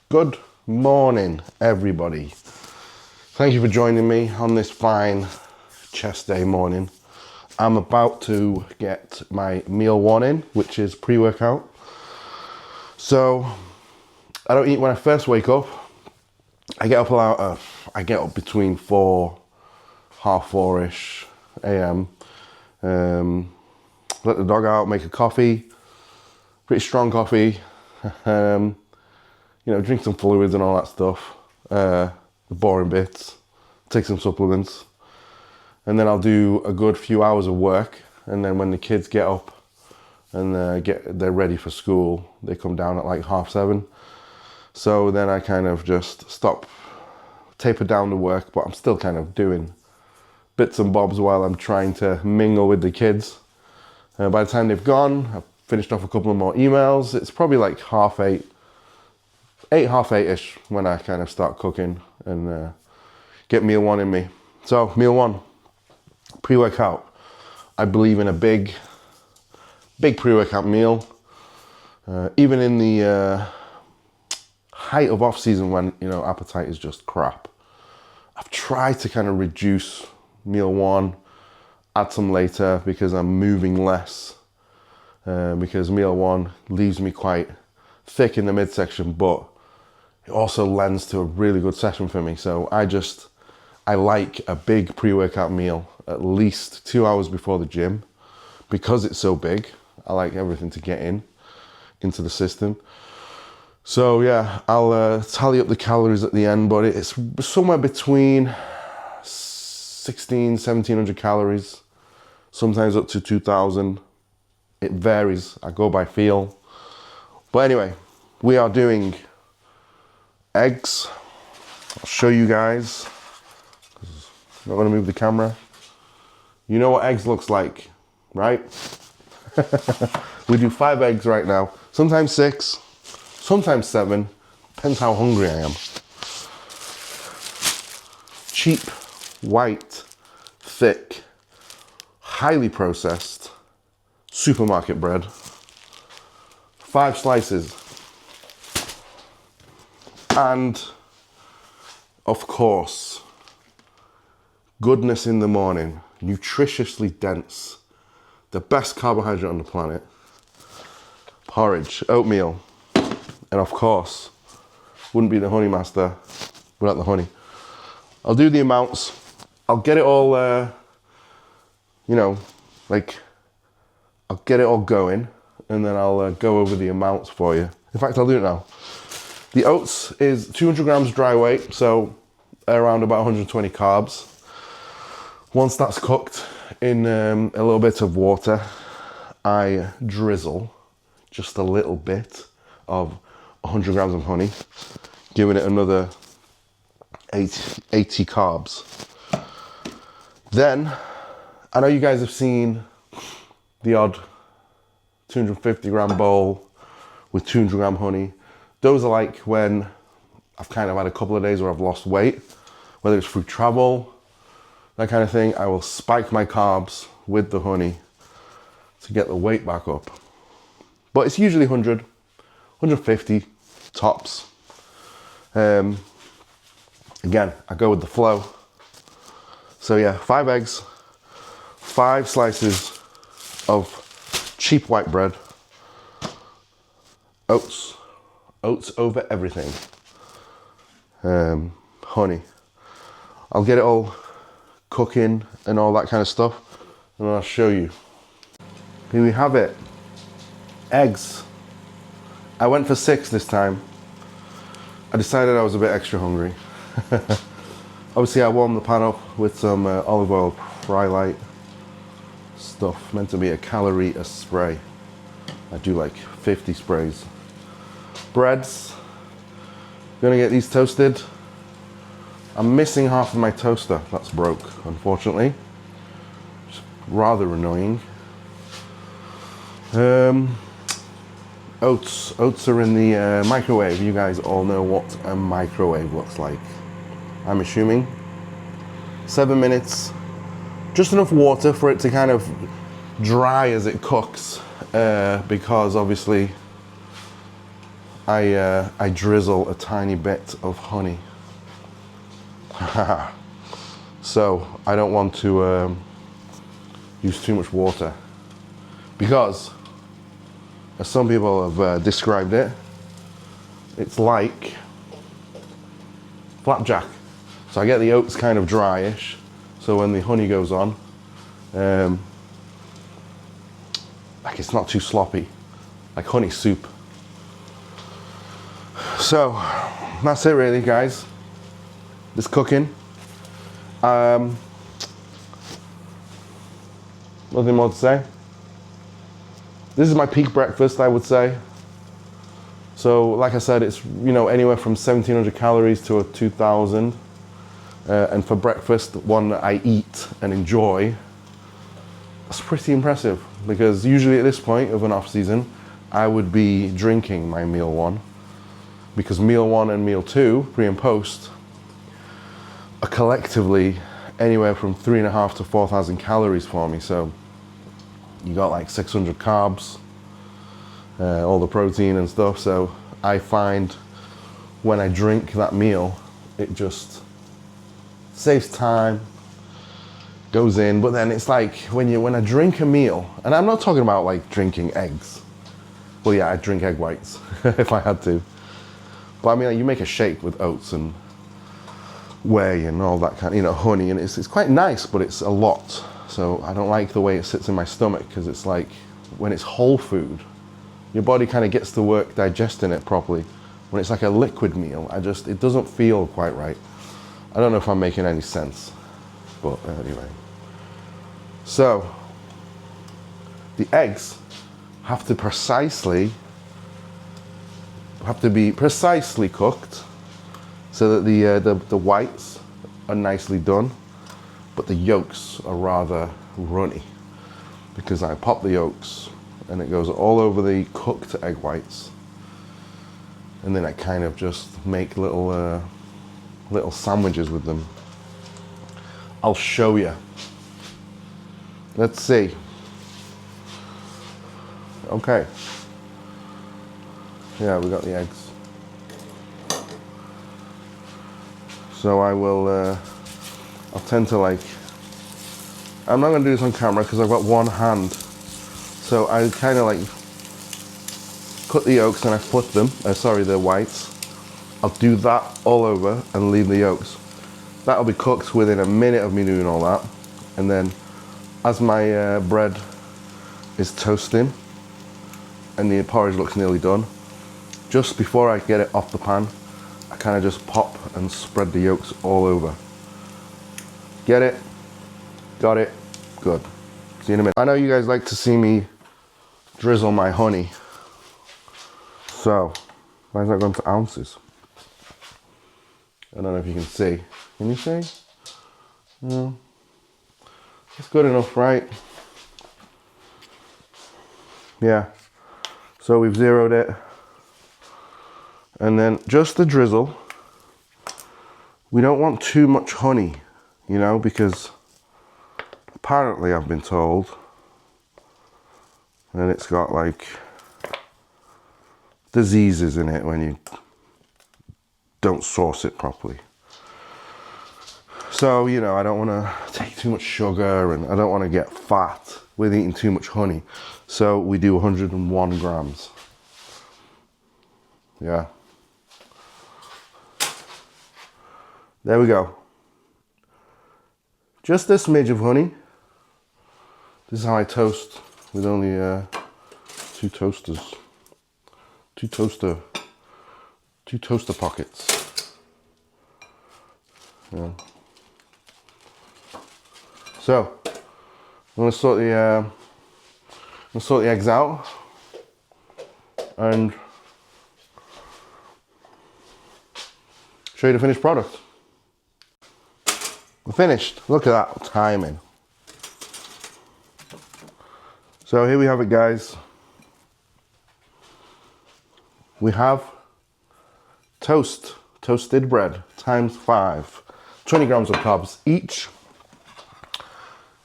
Good morning, everybody. Thank you for joining me on this fine chest day morning. I'm about to get my meal one in, which is pre-workout. So I don't eat when I first wake up. I get up between 4, half 4-ish a.m. Let the dog out, make a coffee, pretty strong coffee. Drink some fluids and all that stuff, the boring bits, take some supplements, and then I'll do a good few hours of work. And then when the kids get up and they're ready for school, they come down at like 7:30. So then I kind of just taper down the work, but I'm still kind of doing bits and bobs while I'm trying to mingle with the kids. By the time they've gone, I've finished off a couple of more emails. It's probably like 8:30, 8:30-ish when I kind of start cooking and get meal one in me. So meal one, pre-workout. I believe in a big pre-workout meal. Even in the height of off-season when, appetite is just crap. I've tried to kind of reduce meal one, add some later because I'm moving less. Because meal one leaves me quite thick in the midsection, but it also lends to a really good session for me. So I like a big pre-workout meal at least 2 hours before the gym because it's so big. I like everything to get into the system. So yeah, I'll tally up the calories at the end, but it's somewhere between 1,700 calories, sometimes up to 2,000. It varies. I go by feel. But anyway, we are doing eggs. I'll show you guys. I'm not going to move the camera. You know what eggs looks like, right? We do 5 eggs right now. Sometimes 6, sometimes 7. Depends how hungry I am. Cheap, white, thick, highly processed supermarket bread. 5 slices. And of course, goodness in the morning, nutritiously dense, the best carbohydrate on the planet, porridge, oatmeal, and of course, wouldn't be the honey master without the honey. I'll do the amounts. I'll get it all, I'll get it all going, and then I'll go over the amounts for you. In fact, I'll do it now. The oats is 200 grams dry weight, so around about 120 carbs. Once that's cooked in a little bit of water, I drizzle just a little bit of 100 grams of honey, giving it another 80 carbs. Then, I know you guys have seen the odd 250 gram bowl with 200 gram honey. Those are like when I've kind of had a couple of days where I've lost weight, whether it's through travel, that kind of thing. I will spike my carbs with the honey to get the weight back up. But it's usually 100, 150 tops. Again, I go with the flow. So yeah, 5 eggs, 5 slices of cheap white bread, oats over everything, honey. I'll get it all cooking and all that kind of stuff, and I'll show you. Here we have it. Eggs. I went for 6 this time. I decided I was a bit extra hungry. Obviously I warmed the pan up with some olive oil Frylight stuff, meant to be a calorie a spray. I do like 50 sprays. Breads, gonna get these toasted. I'm missing half of my toaster, that's broke, unfortunately. It's rather annoying. Oats are in the microwave. You guys all know what a microwave looks like, I'm assuming. 7 minutes, just enough water for it to kind of dry as it cooks, because obviously I drizzle a tiny bit of honey. So I don't want to use too much water, because as some people have described it, it's like flapjack. So I get the oats kind of dryish, so when the honey goes on, like it's not too sloppy, like honey soup. So that's it really, guys. This cooking. Nothing more to say. This is my peak breakfast, I would say. So like I said, it's, you know, anywhere from 1,700 calories to 2,000. And for breakfast, one that I eat and enjoy, that's pretty impressive, because usually at this point of an off season, I would be drinking my meal one, because meal one and meal two, pre and post, are collectively anywhere from 3,500 to 4,000 calories for me. So you got like 600 carbs, all the protein and stuff. So I find when I drink that meal, it just saves time, goes in. But then it's like when I drink a meal, and I'm not talking about like drinking eggs. Well, yeah, I'd drink egg whites if I had to. But I mean, like, you make a shake with oats and whey and all that kind of, you know, honey, and it's quite nice, but it's a lot. So I don't like the way it sits in my stomach, because it's like when it's whole food, your body kind of gets to work digesting it properly. When it's like a liquid meal, it doesn't feel quite right. I don't know if I'm making any sense, but anyway. So the eggs have to be precisely cooked, so that the whites are nicely done, but the yolks are rather runny, because I pop the yolks and it goes all over the cooked egg whites, and then I kind of just make little sandwiches with them. I'll show you. Let's see. Okay. Yeah, we got the eggs. So I'll tend to like, I'm not gonna do this on camera because I've got one hand. So I kind of like cut the yolks and I flip them, the whites. I'll do that all over and leave the yolks. That'll be cooked within a minute of me doing all that. And then as my bread is toasting and the porridge looks nearly done, just before I get it off the pan, I kind of just pop and spread the yolks all over. Get it? Got it? Good. See you in a minute. I know you guys like to see me drizzle my honey. So, why is that going to ounces? I don't know if you can see. Can you see? No. It's good enough, right? Yeah. So we've zeroed it. And then just the drizzle. We don't want too much honey, you know, because apparently I've been told that it's got like diseases in it when you don't sauce it properly. So, you know, I don't want to take too much sugar and I don't want to get fat with eating too much honey. So we do 101 grams. Yeah. There we go. Just this smidge of honey. This is how I toast with only two toaster pockets. Yeah. So I'm gonna sort the eggs out and show you the finished product. We're finished. Look at that timing. So here we have it, guys. We have toasted bread times 5, 20 grams of carbs each,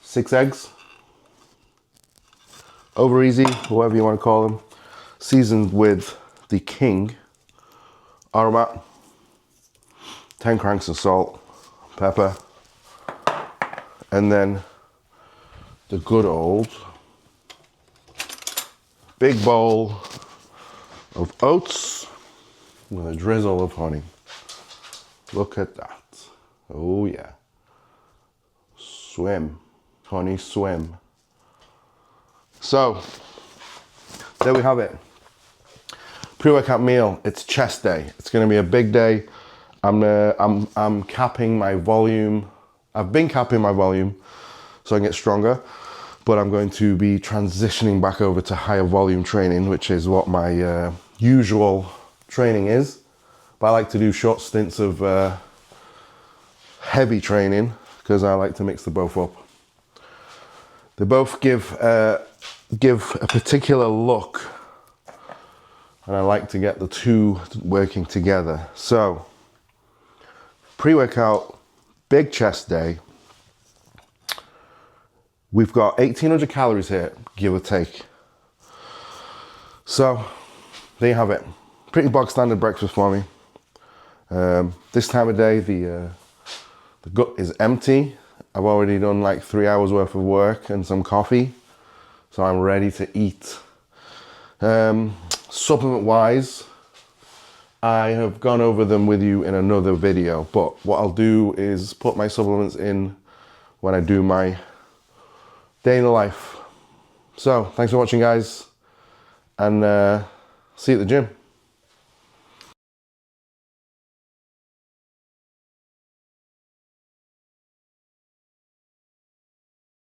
6 eggs, over easy, whatever you want to call them, seasoned with the king aromat, 10 cranks of salt, pepper, and then the good old big bowl of oats with a drizzle of honey. Look at that. Oh yeah. Swim. Honey swim. So, there we have it. Pre-workout meal. It's chest day. It's going to be a big day. I'm capping my volume. I've been capping my volume so I can get stronger, but I'm going to be transitioning back over to higher volume training, which is what my usual training is. But I like to do short stints of heavy training because I like to mix the both up. They both give a particular look, and I like to get the two working together. So, pre-workout, big chest day. We've got 1,800 calories here, give or take. So, there you have it. Pretty bog standard breakfast for me. This time of day, the gut is empty. I've already done like 3 hours worth of work and some coffee, so I'm ready to eat. Supplement wise, I have gone over them with you in another video, but what I'll do is put my supplements in when I do my day in the life. So thanks for watching, guys, and see you at the gym.